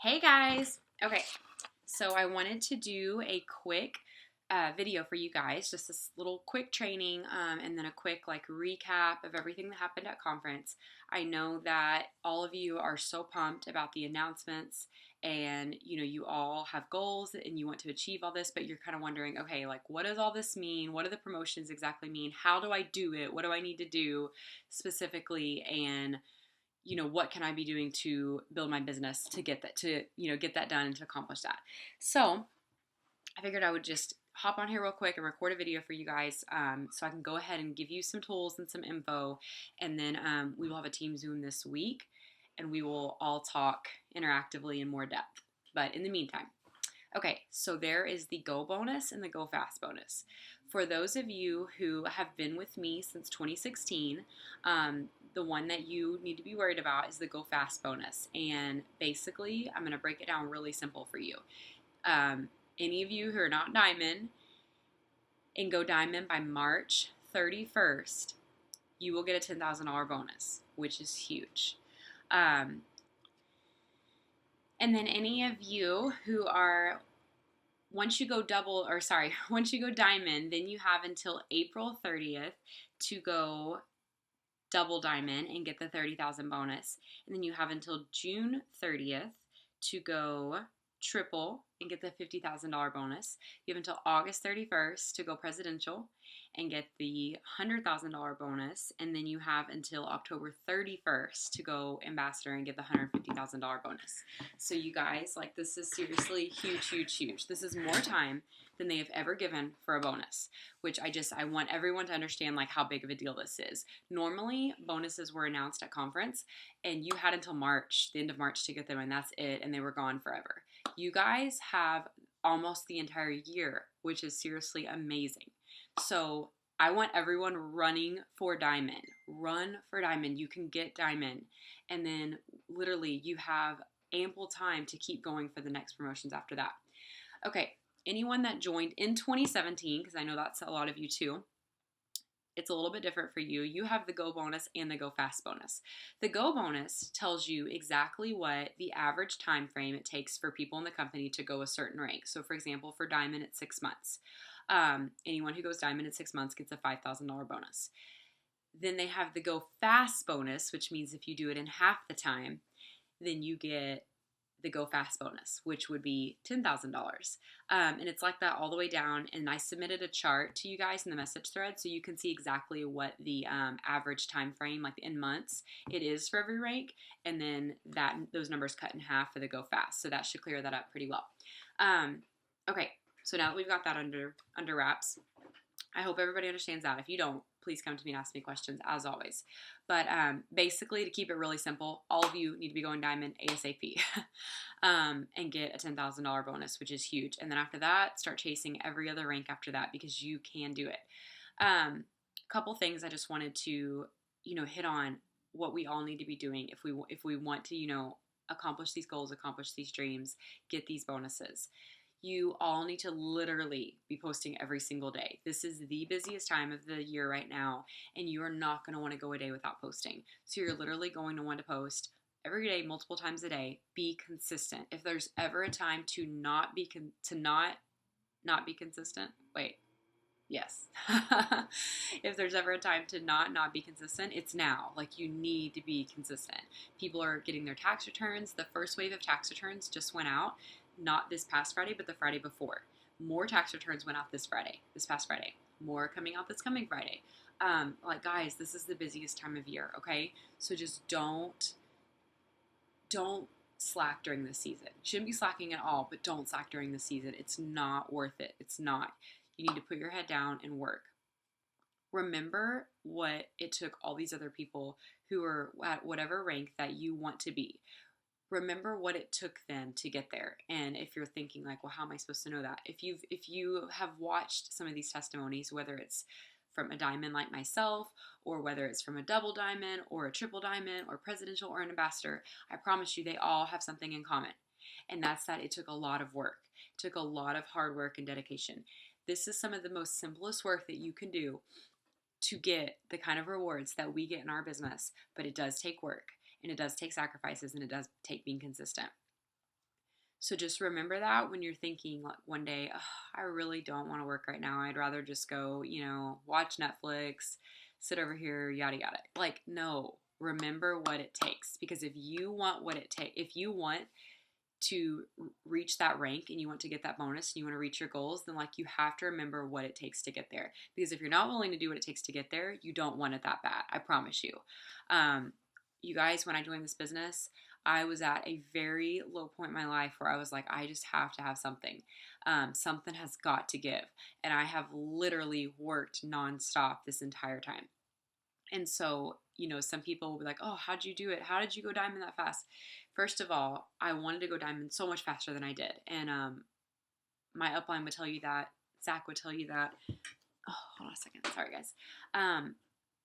Hey guys! Okay, so I wanted to do a quick video for you guys, just this little quick training and then a quick recap of everything that happened at conference. I know that all of you are so pumped about the announcements and you all have goals and you want to achieve all this, but you're kind of wondering, okay, what does all this mean? What do the promotions exactly mean? How do I do it? What do I need to do specifically? And what can I be doing to build my business to get that get that done and to accomplish that. So I figured I would just hop on here real quick and record a video for you guys, so I can go ahead and give you some tools and some info, and then we will have a team Zoom this week and we will all talk interactively in more depth. But in the meantime, okay, so there is the Go bonus and the Go Fast bonus. For those of you who have been with me since 2016, the one that you need to be worried about is the Go Fast bonus. And basically, I'm going to break it down really simple for you. Any of you who are not Diamond and go Diamond by March 31st, you will get a $10,000 bonus, which is huge. And then any of you who are, once you go Diamond, then you have until April 30th to go double Diamond and get the 30,000 bonus. And then you have until June 30th to go triple and get the $50,000 bonus. You have until August 31st to go presidential and get the $100,000 bonus. And then you have until October 31st to go ambassador and get the $150,000 bonus. So you guys, this is seriously huge, huge, huge. This is more time than they have ever given for a bonus, which I want everyone to understand how big of a deal this is. Normally, bonuses were announced at conference and you had until March, the end of March, to get them, and that's it, and they were gone forever. You guys have almost the entire year, which is seriously amazing. So I want everyone running for Diamond. Run for Diamond. You can get Diamond. And then literally you have ample time to keep going for the next promotions after that. Okay, anyone that joined in 2017, because I know that's a lot of you too, it's a little bit different for you. You have the Go bonus and the Go Fast bonus. The Go bonus tells you exactly what the average time frame it takes for people in the company to go a certain rank. So for example, for Diamond, it's 6 months. Anyone who goes Diamond at 6 months gets a $5,000 bonus. Then they have the Go Fast bonus, which means if you do it in half the time, then you get the Go Fast bonus, which would be $10,000. And it's like that all the way down. And I submitted a chart to you guys in the message thread so you can see exactly what the average time frame, in months, it is for every rank. And then those numbers cut in half for the Go Fast. So that should clear that up pretty well. Okay, so now that we've got that under wraps, I hope everybody understands that. If you don't, please come to me and ask me questions, as always. But basically, to keep it really simple, all of you need to be going Diamond ASAP and get a $10,000 bonus, which is huge. And then after that, start chasing every other rank after that because you can do it. Couple things I just wanted to, hit on what we all need to be doing if we want to, accomplish these goals, accomplish these dreams, get these bonuses. You all need to literally be posting every single day. This is the busiest time of the year right now, and you are not going to want to go a day without posting. So you're literally going to want to post every day, multiple times a day. Be consistent. If there's ever a time to not be consistent, wait, yes. If there's ever a time to not be consistent, it's now. You need to be consistent. People are getting their tax returns. The first wave of tax returns just went out. Not this past Friday, but the Friday before. More tax returns went out this past Friday. More coming out this coming Friday. Guys, this is the busiest time of year, okay? So just don't slack during this season. Shouldn't be slacking at all, but don't slack during the season. It's not worth it. It's not. You need to put your head down and work. Remember what it took all these other people who are at whatever rank that you want to be. Remember what it took them to get there. And if you're thinking well, how am I supposed to know that? If you have watched some of these testimonies, whether it's from a Diamond like myself, or whether it's from a double Diamond or a triple Diamond or presidential or an ambassador, I promise you they all have something in common. And that's that it took a lot of work. It took a lot of hard work and dedication. This is some of the most simplest work that you can do to get the kind of rewards that we get in our business, but it does take work. And it does take sacrifices, and it does take being consistent. So just remember that when you're thinking like one day, oh, I really don't want to work right now. I'd rather just go, watch Netflix, sit over here, yada yada. Like, no, remember what it takes. Because if you want to reach that rank and you want to get that bonus and you want to reach your goals, then like you have to remember what it takes to get there. Because if you're not willing to do what it takes to get there, you don't want it that bad. I promise you. You guys, when I joined this business, I was at a very low point in my life where I was like, I just have to have something. Something has got to give. And I have literally worked nonstop this entire time. And so, some people will be like, oh, how'd you do it? How did you go diamond that fast? First of all, I wanted to go diamond so much faster than I did. And my upline would tell you that. Zach would tell you that. Oh, hold on a second. Sorry, guys.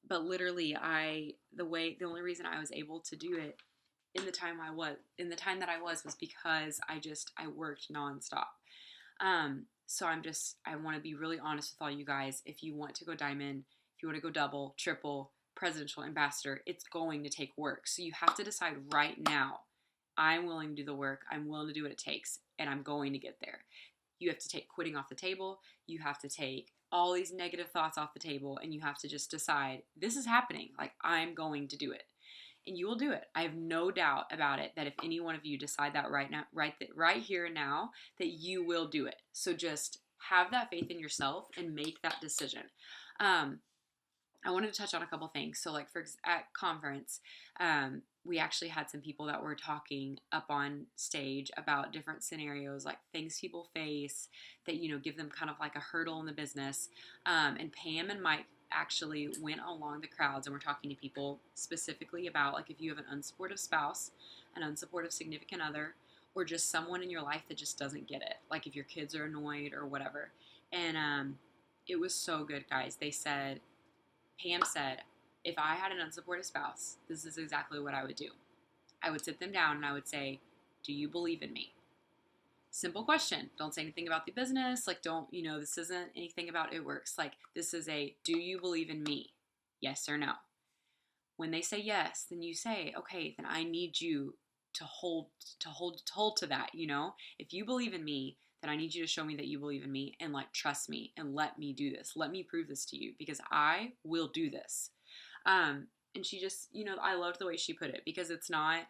But literally, the only reason I was able to do it in the time that I was because I worked nonstop. So I want to be really honest with all you guys. If you want to go diamond, if you want to go double, triple, presidential, ambassador, it's going to take work. So you have to decide right now, I'm willing to do the work. I'm willing to do what it takes, and I'm going to get there. You have to take quitting off the table. You have to take all these negative thoughts off the table, and you have to just decide, this is happening. Like, I'm going to do it. And you will do it. I have no doubt about it that if any one of you decide that right now, right here and now, that you will do it. So just have that faith in yourself and make that decision. I wanted to touch on a couple things. So, like at conference, we actually had some people that were talking up on stage about different scenarios, like things people face that give them kind of like a hurdle in the business. And Pam and Mike actually went along the crowds and were talking to people specifically about like if you have an unsupportive spouse, an unsupportive significant other, or just someone in your life that just doesn't get it, like if your kids are annoyed or whatever. And it was so good, guys. Pam said, if I had an unsupportive spouse, this is exactly what I would do. I would sit them down and I would say, do you believe in me? Simple question. Don't say anything about the business. Like, this isn't anything about it works. Like, this is do you believe in me? Yes or no? When they say yes, then you say, okay, then I need you to hold to that, If you believe in me, then I need you to show me that you believe in me and like trust me and let me do this. Let me prove this to you because I will do this. And she just, I loved the way she put it because it's not,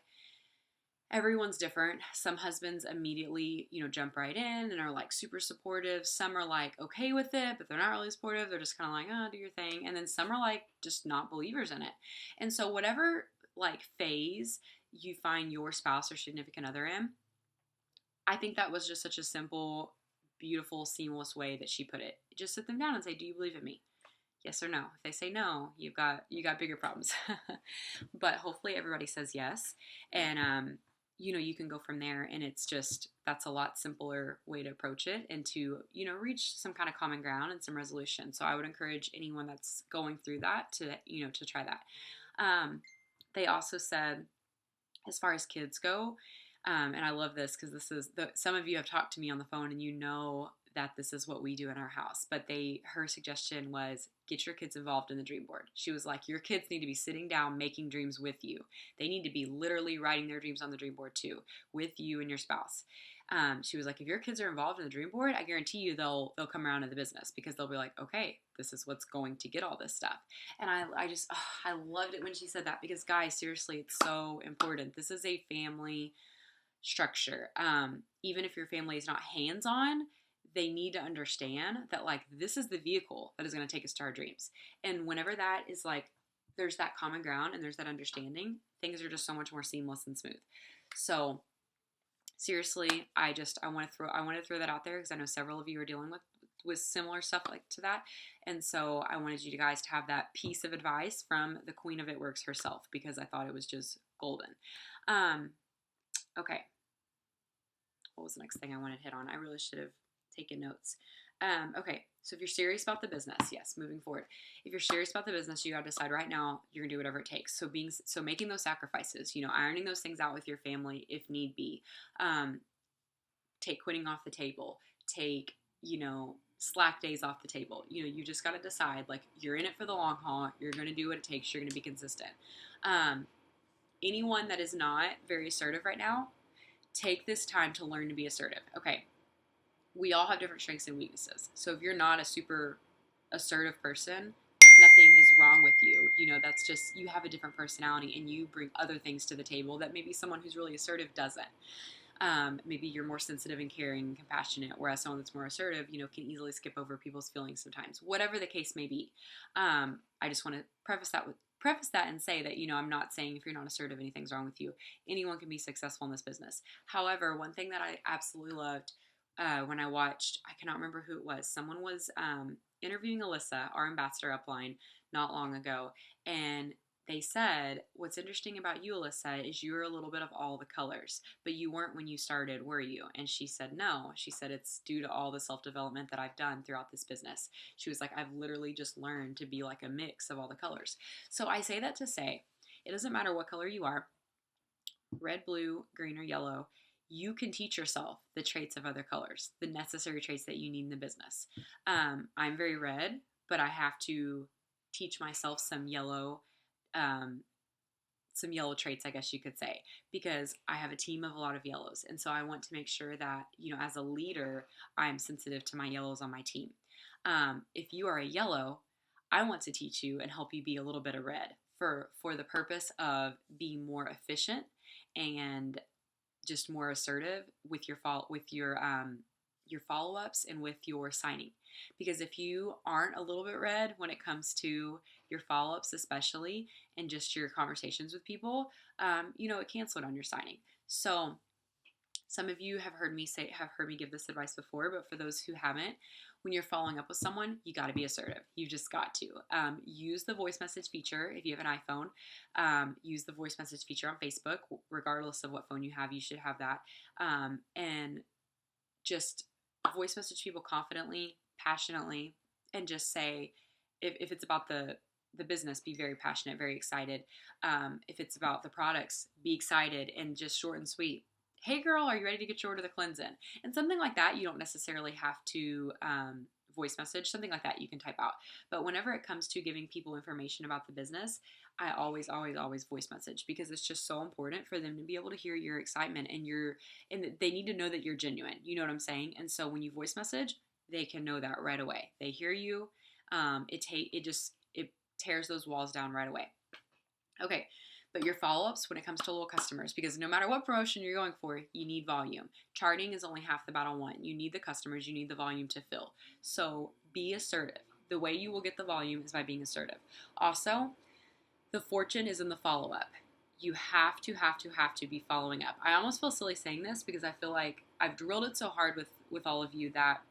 everyone's different. Some husbands immediately, jump right in and are like super supportive. Some are like okay with it, but they're not really supportive. They're just kind of like, oh, do your thing. And then some are like just not believers in it. And so whatever like phase you find your spouse or significant other in, I think that was just such a simple, beautiful, seamless way that she put it. Just sit them down and say, do you believe in me? Yes or no. If they say no, you got bigger problems. But hopefully everybody says yes. And you can go from there, and that's a lot simpler way to approach it and to, reach some kind of common ground and some resolution. So I would encourage anyone that's going through that to try that. They also said, as far as kids go, and I love this because some of you have talked to me on the phone and that this is what we do in our house. But her suggestion was get your kids involved in the dream board. She was like, your kids need to be sitting down making dreams with you. They need to be literally writing their dreams on the dream board too, with you and your spouse. She was like, if your kids are involved in the dream board, I guarantee you they'll come around to the business because they'll be like, okay, this is what's going to get all this stuff. And I loved it when she said that because guys, seriously, it's so important. This is a family structure. Even if your family is not hands-on, they need to understand that like this is the vehicle that is going to take us to our dreams. And whenever that is like there's that common ground and there's that understanding, things are just so much more seamless and smooth. So seriously, I want to throw that out there because I know several of you are dealing with similar stuff like to that. And so I wanted you guys to have that piece of advice from the Queen of It Works herself because I thought it was just golden. Okay. What was the next thing I wanted to hit on? I really should have taken notes. Okay, so if you're serious about the business, yes, moving forward. If you're serious about the business, you got to decide right now you're gonna do whatever it takes. So making those sacrifices, ironing those things out with your family if need be. Take quitting off the table. Take slack days off the table. You just got to decide like you're in it for the long haul. You're gonna do what it takes. You're gonna be consistent. Anyone that is not very assertive right now, take this time to learn to be assertive. Okay, we all have different strengths and weaknesses. So if you're not a super assertive person, nothing is wrong with you. You know, that's just, you have a different personality and you bring other things to the table that maybe someone who's really assertive doesn't. Maybe you're more sensitive and caring and compassionate, whereas someone that's more assertive, you know, can easily skip over people's feelings sometimes. Whatever the case may be, I just want to preface that and say that, you know, I'm not saying if you're not assertive, anything's wrong with you. Anyone can be successful in this business. However, one thing that I absolutely loved when I watched, I cannot remember who it was. Someone was interviewing Alyssa, our ambassador upline, not long ago, and they said, what's interesting about you, Alyssa, is you're a little bit of all the colors, but you weren't when you started, were you? And she said, no. She said, it's due to all the self-development that I've done throughout this business. She was like, I've literally just learned to be like a mix of all the colors. So I say that to say, it doesn't matter what color you are, red, blue, green, or yellow, you can teach yourself the traits of other colors, the necessary traits that you need in the business. I'm very red, but I have to teach myself um, some yellow traits, I guess you could say, because I have a team of a lot of yellows. And so I want to make sure that, you know, as a leader, I'm sensitive to my yellows on my team. If you are a yellow, I want to teach you and help you be a little bit of red for the purpose of being more efficient and just more assertive with your follow-ups and with your signing. Because if you aren't a little bit red when it comes to your follow-ups, especially, and just your conversations with people, you know, it can slow down your signing. So some of you have heard me give this advice before, but for those who haven't, when you're following up with someone, you got to be assertive. You just got to use the voice message feature. If you have an iPhone, use the voice message feature on Facebook. Regardless of what phone you have, you should have that. And just voice message people confidently, passionately, and just say, if it's about the business, be very passionate, very excited. If it's about the products, be excited and just short and sweet. Hey girl, are you ready to get your order the cleanse in? And something like that, you don't necessarily have to voice message. Something like that you can type out. But whenever it comes to giving people information about the business, I always voice message, because it's just so important for them to be able to hear your excitement and they need to know that you're genuine. You know what I'm saying? And so when you voice message, they can know that right away. They hear you. It tears those walls down right away. Okay. But your follow-ups when it comes to little customers, because no matter what promotion you're going for, you need volume. Charting is only half the battle won. You need the customers, you need the volume to fill. So be assertive. The way you will get the volume is by being assertive. Also, the fortune is in the follow-up. You have to be following up. I almost feel silly saying this because I feel like I've drilled it so hard with all of you that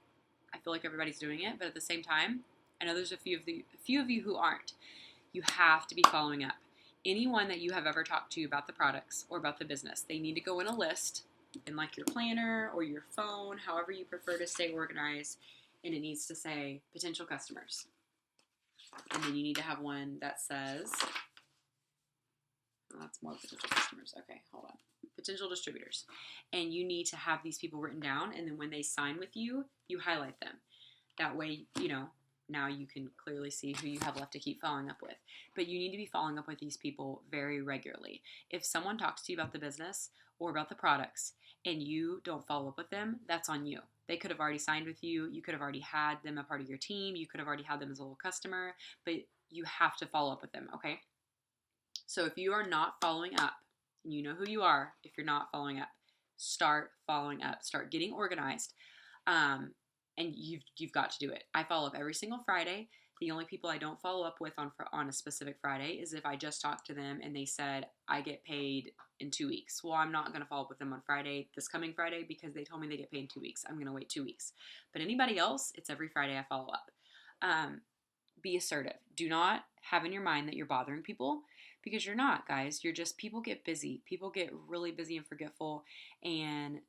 I feel like everybody's doing it, but at the same time, I know there's a few of you who aren't. You have to be following up. Anyone that you have ever talked to about the products or about the business, they need to go in a list in like your planner or your phone, however you prefer to stay organized, and it needs to say potential customers. And then you need to have one that says, oh, that's more potential customers. Okay, hold on. Potential distributors. And you need to have these people written down, and then when they sign with you, you highlight them. That way, you know, now you can clearly see who you have left to keep following up with. But you need to be following up with these people very regularly. If someone talks to you about the business or about the products and you don't follow up with them, that's on you. They could have already signed with you. You could have already had them a part of your team. You could have already had them as a little customer, but you have to follow up with them, okay? So if you are not following up, and you know who you are, if you're not following up, start following up. Start getting organized. And you've got to do it. I follow up every single Friday. The only people I don't follow up with on a specific Friday is if I just talked to them and they said, I get paid in 2 weeks. Well, I'm not going to follow up with them on this coming Friday, because they told me they get paid in 2 weeks. I'm going to wait 2 weeks. But anybody else, it's every Friday I follow up. Be assertive. Do not have in your mind that you're bothering people, because you're not, guys. People get busy. People get really busy and forgetful, and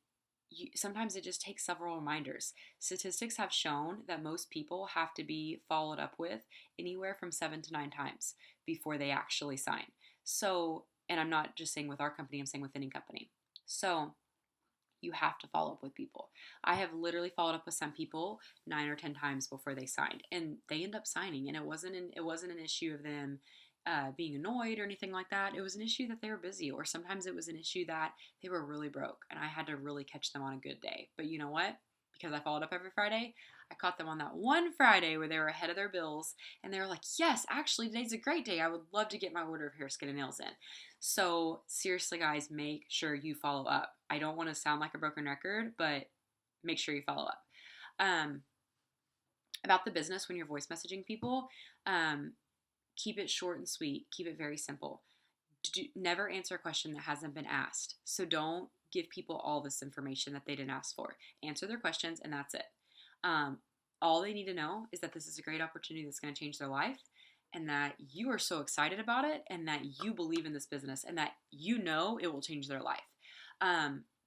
sometimes it just takes several reminders. Statistics have shown that most people have to be followed up with anywhere from 7 to 9 times before they actually sign. So, and I'm not just saying with our company, I'm saying with any company. So you have to follow up with people. I have literally followed up with some people 9 or 10 times before they signed, and they end up signing. And it wasn't an issue of them being annoyed or anything like that. It was an issue that they were busy, or sometimes it was an issue that they were really broke and I had to really catch them on a good day. But you know what? Because I followed up every Friday, I caught them on that one Friday where they were ahead of their bills and they were like, yes, actually, today's a great day. I would love to get my order of hair, skin, and nails in. So seriously, guys, make sure you follow up. I don't want to sound like a broken record, but make sure you follow up. About the business, when you're voice messaging people, keep it short and sweet. Keep it very simple. Never answer a question that hasn't been asked. So don't give people all this information that they didn't ask for. Answer their questions, and that's it. All they need to know is that this is a great opportunity that's going to change their life, and that you are so excited about it, and that you believe in this business, and that you know it will change their life.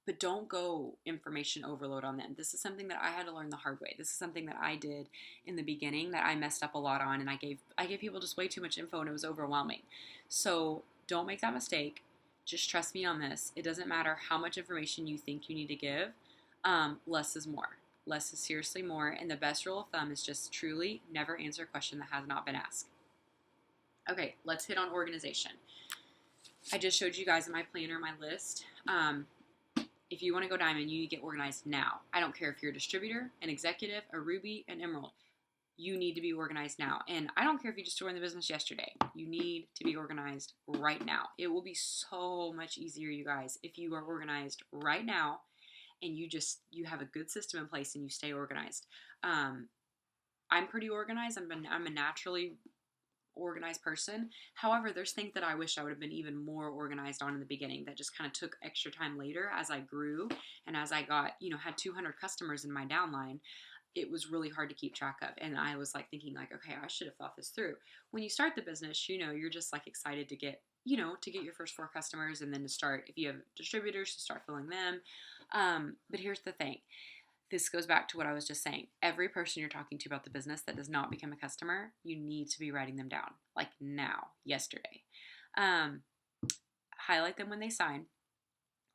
But don't go information overload on them. This is something that I had to learn the hard way. This is something that I did in the beginning that I messed up a lot on, and I gave people just way too much info, and it was overwhelming. So don't make that mistake. Just trust me on this. It doesn't matter how much information you think you need to give. Less is more. Less is seriously more. And the best rule of thumb is just truly never answer a question that has not been asked. Okay, let's hit on organization. I just showed you guys in my planner, my list. If you want to go diamond, you need to get organized now. I don't care if you're a distributor, an executive, a ruby, an emerald. You need to be organized now. And I don't care if you just joined the business yesterday. You need to be organized right now. It will be so much easier, you guys, if you are organized right now and you have a good system in place and you stay organized. I'm pretty organized. I'm a naturally organized person. However, there's things that I wish I would have been even more organized on in the beginning that just kind of took extra time later as I grew and as I got, had 200 customers in my downline. It was really hard to keep track of. And I was like thinking like, okay, I should have thought this through. When you start the business, you're just like excited to get, to get your first 4 customers and then to start, if you have distributors, to start filling them. But here's the thing. This goes back to what I was just saying. Every person you're talking to about the business that does not become a customer, you need to be writing them down, like now, yesterday. Highlight them when they sign.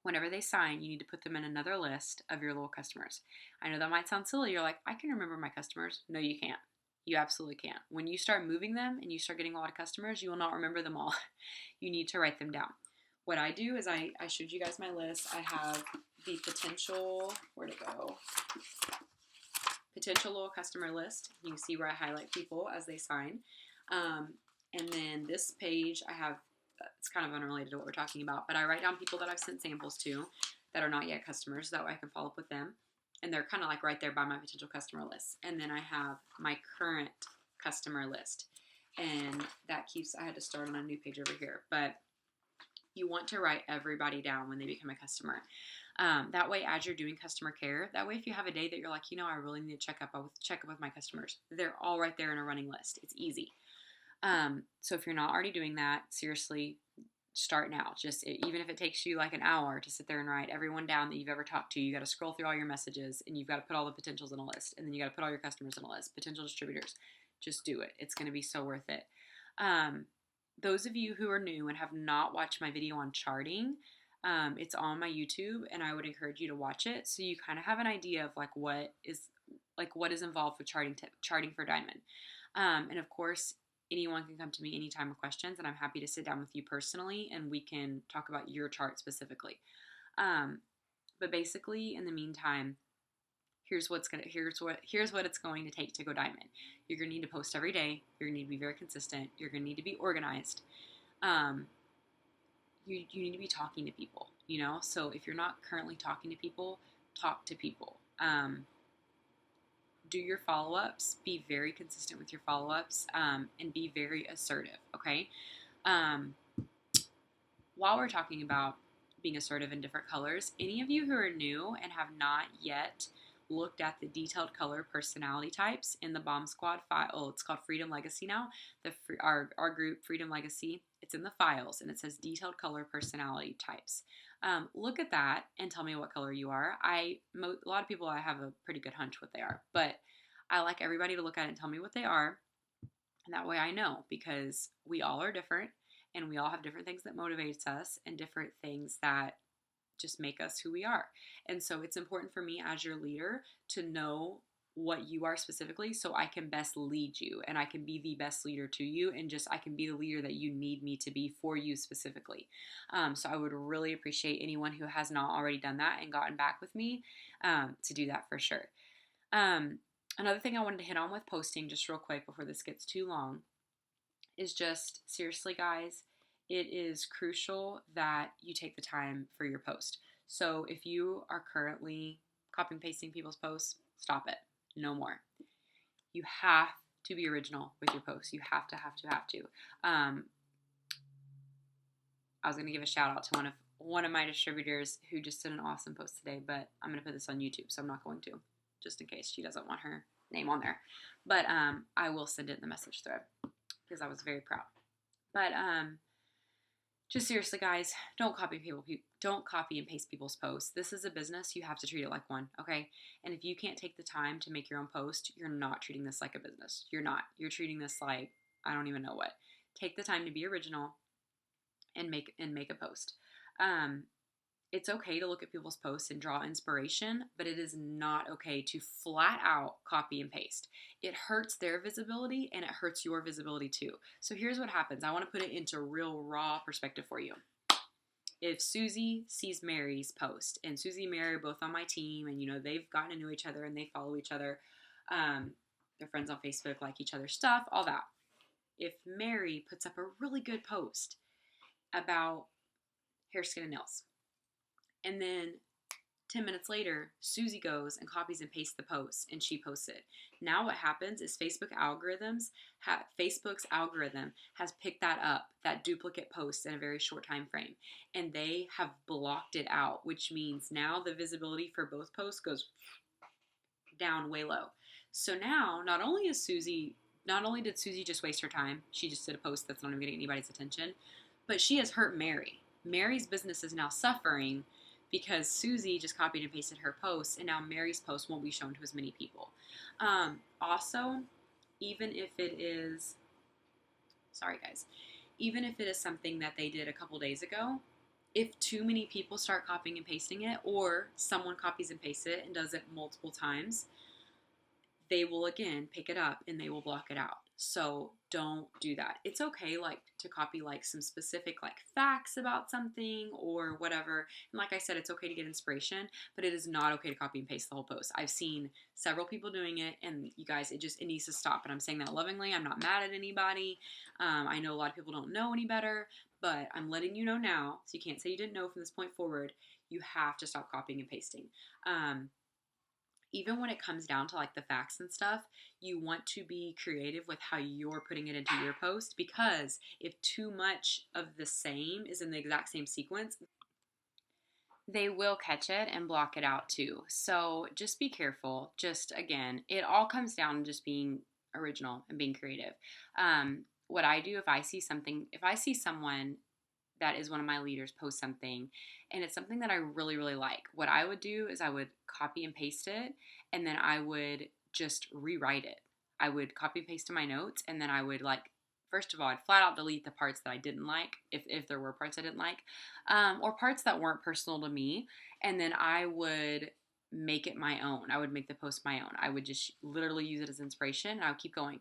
Whenever they sign, you need to put them in another list of your little customers. I know that might sound silly. You're like, I can remember my customers. No, you can't. You absolutely can't. When you start moving them and you start getting a lot of customers, you will not remember them all. You need to write them down. What I do is I showed you guys my list. I have the potential, where'd it go? Potential little customer list. You can see where I highlight people as they sign. And then this page I have, it's kind of unrelated to what we're talking about, but I write down people that I've sent samples to that are not yet customers. That way I can follow up with them. And they're kind of like right there by my potential customer list. And then I have my current customer list. And that keeps, I had to start on a new page over here. But you want to write everybody down when they become a customer. That way, as you're doing customer care, that way if you have a day that you're like, I really need to check up with my customers, they're all right there in a running list. It's easy. So if you're not already doing that, seriously, start now. Even if it takes you like an hour to sit there and write everyone down that you've ever talked to, you got to scroll through all your messages and you've got to put all the potentials in a list, and then you got to put all your customers in a list, potential distributors. Just do it. It's going to be so worth it. Those of you who are new and have not watched my video on charting, it's on my YouTube, and I would encourage you to watch it so you kind of have an idea of what is involved with charting for diamond. And of course, anyone can come to me anytime with questions, and I'm happy to sit down with you personally and we can talk about your chart specifically. But basically, in the meantime, here's what it's going to take to go diamond. You're going to need to post every day. You're going to need to be very consistent. You're going to need to be organized. You need to be talking to people, So if you're not currently talking to people, talk to people. Do your follow-ups. Be very consistent with your follow-ups, and be very assertive, okay? While we're talking about being assertive in different colors, any of you who are new and have not yet looked at the detailed color personality types in the Bomb Squad file. Oh, it's called Freedom Legacy now. Our group, Freedom Legacy, it's in the files, and it says detailed color personality types. Look at that and tell me what color you are. A lot of people, I have a pretty good hunch what they are, but I like everybody to look at it and tell me what they are, and that way I know, because we all are different, and we all have different things that motivates us and different things that just make us who we are. And so it's important for me as your leader to know what you are specifically so I can best lead you and I can be the best leader to you and just I can be the leader that you need me to be for you specifically. So I would really appreciate anyone who has not already done that and gotten back with me to do that for sure. Another thing I wanted to hit on with posting just real quick before this gets too long is just seriously, guys, it is crucial that you take the time for your post. So if you are currently copy and pasting people's posts, stop it. No more. You have to be original with your posts. You have to. I was going to give a shout out to one of my distributors who just did an awesome post today, but I'm going to put this on YouTube, so I'm not going to, just in case she doesn't want her name on there. But I will send it in the message thread because I was very proud. But just seriously, guys, don't copy and paste people's posts. This is a business. You have to treat it like one, okay? And if you can't take the time to make your own post, you're not treating this like a business. You're not. You're treating this like I don't even know what. Take the time to be original and make a post. It's okay to look at people's posts and draw inspiration, but it is not okay to flat out copy and paste. It hurts their visibility and it hurts your visibility too. So here's what happens. I want to put it into real raw perspective for you. If Susie sees Mary's post, and Susie and Mary are both on my team, and they've gotten to know each other and they follow each other, they're friends on Facebook, like each other's stuff, all that. If Mary puts up a really good post about hair, skin, and nails, and then 10 minutes later, Susie goes and copies and pastes the post, and she posts it. Now what happens is Facebook's algorithm has picked that up, that duplicate post, in a very short time frame, and they have blocked it out, which means now the visibility for both posts goes down way low. So now, not only did Susie just waste her time, she just did a post that's not even getting anybody's attention, but she has hurt Mary. Mary's business is now suffering because Susie just copied and pasted her post, and now Mary's post won't be shown to as many people. Also, even if it is something that they did a couple days ago, if too many people start copying and pasting it, or someone copies and pastes it and does it multiple times, they will again pick it up and they will block it out. So don't do that. It's okay to copy some specific facts about something or whatever. And like I said, it's okay to get inspiration, but it is not okay to copy and paste the whole post. I've seen several people doing it, and you guys, it needs to stop. And I'm saying that lovingly. I'm not mad at anybody. I know a lot of people don't know any better, but I'm letting you know now, so you can't say you didn't know from this point forward. You have to stop copying and pasting. Even when it comes down to the facts and stuff, you want to be creative with how you're putting it into your post, because if too much of the same is in the exact same sequence, they will catch it and block it out too. So just be careful. Just again, it all comes down to just being original and being creative. What I do if I see someone that is one of my leaders post something and it's something that I really, really like, what I would do is I would copy and paste it, and then I would just rewrite it. I would copy and paste in my notes, and then I would first of all, I'd flat out delete the parts that I didn't like, if there were parts I didn't like, or parts that weren't personal to me, and then I would make it my own. I would make the post my own. I would just literally use it as inspiration, and I would keep going.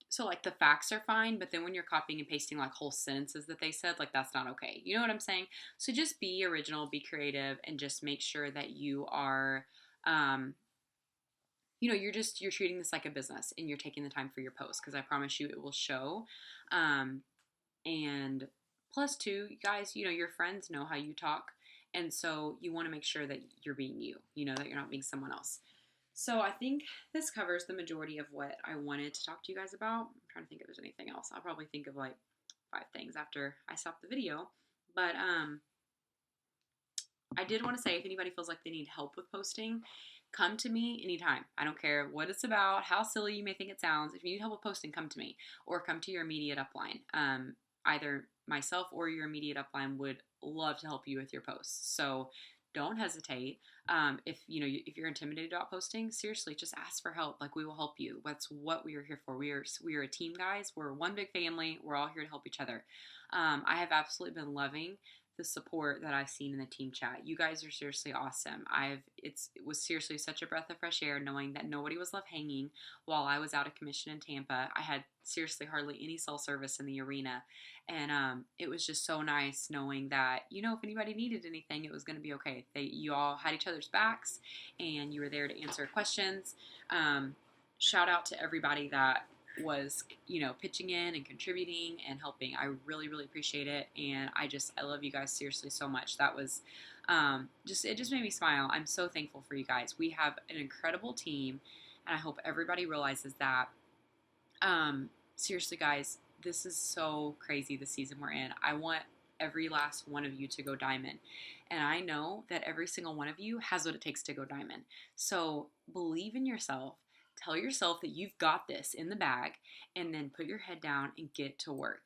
So the facts are fine, but then when you're copying and pasting whole sentences that they said, that's not okay. You know what I'm saying? So just be original, be creative, and just make sure that you are, you're treating this like a business and you're taking the time for your post, because I promise you it will show. And plus two, you guys, your friends know how you talk. And so you want to make sure that you're being you, that you're not being someone else. So I think this covers the majority of what I wanted to talk to you guys about. I'm trying to think if there's anything else. I'll probably think of 5 things after I stop the video. But I did want to say, if anybody feels like they need help with posting, come to me anytime. I don't care what it's about, how silly you may think it sounds. If you need help with posting, come to me, or come to your immediate upline. Either myself or your immediate upline would love to help you with your posts. So don't hesitate. If you're intimidated about posting, seriously, just ask for help. We will help you. That's what we are here for. We are a team, guys. We're one big family. We're all here to help each other. I have absolutely been loving the support that I've seen in the team chat. You guys are seriously awesome. It was seriously such a breath of fresh air knowing that nobody was left hanging while I was out of commission in Tampa. I had seriously hardly any cell service in the arena, and it was just so nice knowing that, if anybody needed anything, it was going to be okay. You all had each other's backs, and you were there to answer questions. Shout out to everybody that was, pitching in and contributing and helping. I really, really appreciate it. And I love you guys seriously so much. That was it just made me smile. I'm so thankful for you guys. We have an incredible team, and I hope everybody realizes that. Seriously, guys, this is so crazy, the season we're in. I want every last one of you to go diamond. And I know that every single one of you has what it takes to go diamond. So believe in yourself. Tell yourself that you've got this in the bag, and then put your head down and get to work.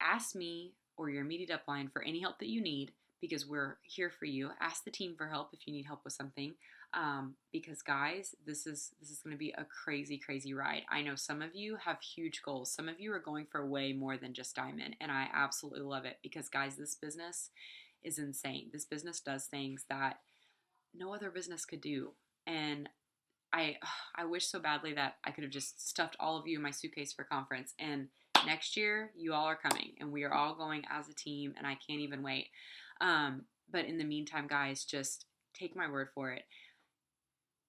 Ask me or your immediate upline for any help that you need, because we're here for you. Ask the team for help if you need help with something. Because guys, this is going to be a crazy, crazy ride. I know some of you have huge goals. Some of you are going for way more than just diamond, and I absolutely love it because, guys, this business is insane. This business does things that no other business could do, and I wish so badly that I could have just stuffed all of you in my suitcase for conference. And next year, you all are coming, and we are all going as a team, and I can't even wait. But in the meantime, guys, just take my word for it.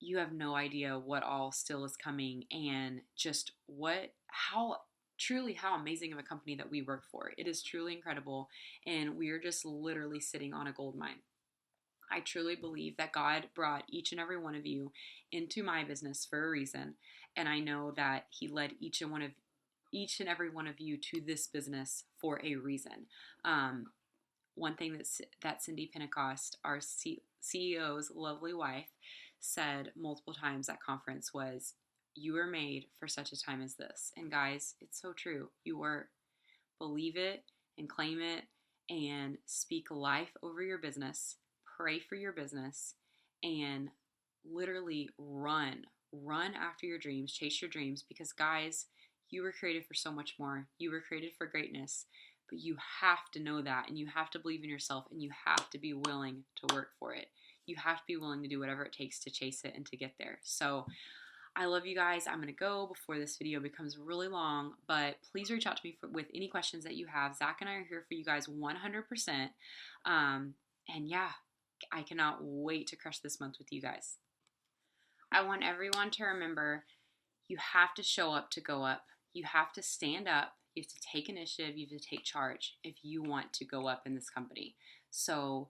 You have no idea what all still is coming, and just how amazing of a company that we work for. It is truly incredible, and we are just literally sitting on a gold mine. I truly believe that God brought each and every one of you into my business for a reason, and I know that He led each and every one of you to this business for a reason. One thing that Cindy Pentecost, our CEO's lovely wife, said multiple times at conference was, "You were made for such a time as this." And guys, it's so true. You were. Believe it and claim it, and speak life over your business. Pray for your business, and literally run after your dreams, chase your dreams, because guys, you were created for so much more. You were created for greatness, but you have to know that, and you have to believe in yourself, and you have to be willing to work for it. You have to be willing to do whatever it takes to chase it and to get there. So I love you guys. I'm going to go before this video becomes really long, but please reach out to me with any questions that you have. Zach and I are here for you guys 100%. And yeah, I cannot wait to crush this month with you guys. I want everyone to remember, you have to show up to go up. You have to stand up. You have to take initiative. You have to take charge if you want to go up in this company. So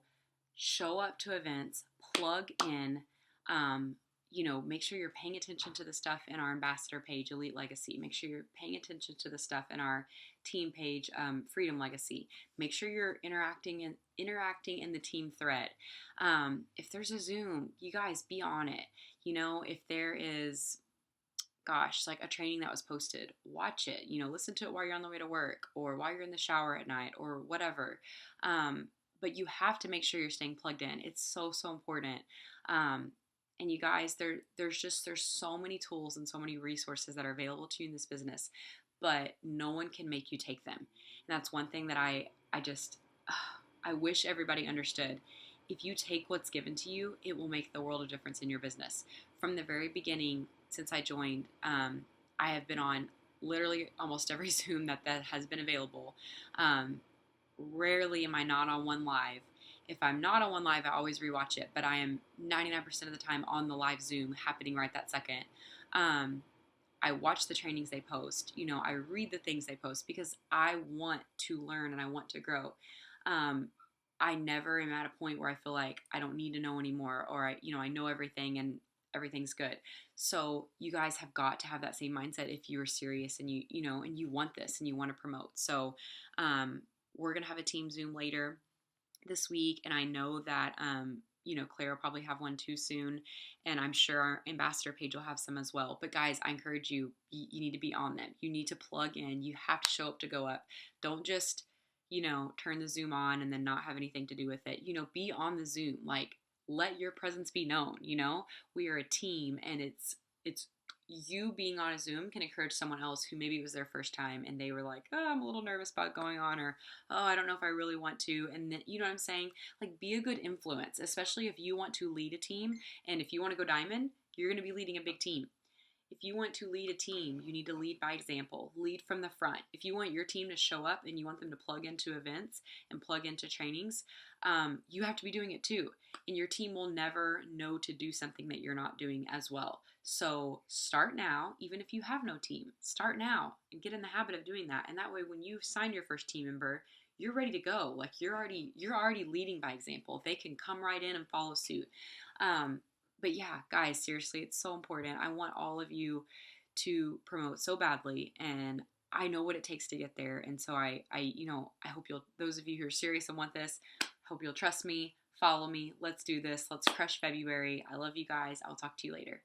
show up to events, plug in, make sure you're paying attention to the stuff in our ambassador page, Elite Legacy. Make sure you're paying attention to the stuff in our team page, Freedom Legacy. Make sure you're interacting in the team thread. If there's a Zoom, you guys be on it. If there is, like a training that was posted, watch it. Listen to it while you're on the way to work, or while you're in the shower at night, or whatever. But you have to make sure you're staying plugged in. It's so, so important. And you guys, there's so many tools and so many resources that are available to you in this business, but no one can make you take them. And that's one thing that I wish everybody understood. If you take what's given to you, it will make the world of difference in your business. From the very beginning, since I joined, I have been on literally almost every Zoom that has been available. Rarely am I not on one live. If I'm not on one live, I always rewatch it, but I am 99% of the time on the live Zoom happening right that second. I watch the trainings they post. I read the things they post because I want to learn and I want to grow. I never am at a point where I feel like I don't need to know anymore, or I know everything and everything's good. So you guys have got to have that same mindset if you are serious and you want this and you want to promote. So we're going to have a team Zoom later this week, and I know that Claire will probably have one too soon, and I'm sure our ambassador page will have some as well. But guys, I encourage you need to be on them. You need to plug in. You have to show up to go up. Don't just turn the Zoom on and then not have anything to do with it. Be on the Zoom. Like, let your presence be known. We are a team, and it's you being on a Zoom can encourage someone else who maybe it was their first time and they were like, oh, I'm a little nervous about going on, or oh, I don't know if I really want to. And then, you know what I'm saying? Like, be a good influence, especially if you want to lead a team. And if you want to go diamond, you're going to be leading a big team. If you want to lead a team, you need to lead by example, lead from the front. If you want your team to show up and you want them to plug into events and plug into trainings, you have to be doing it too. And your team will never know to do something that you're not doing as well. So start now, even if you have no team, start now and get in the habit of doing that. And that way, when you sign your first team member, you're ready to go. Like, you're already leading by example. They can come right in and follow suit. Um, but yeah, guys, seriously, it's so important. I want all of you to promote so badly, and I know what it takes to get there. And so I hope those of you who are serious and want this, hope you'll trust me, follow me. Let's do this. Let's crush February. I love you guys. I'll talk to you later.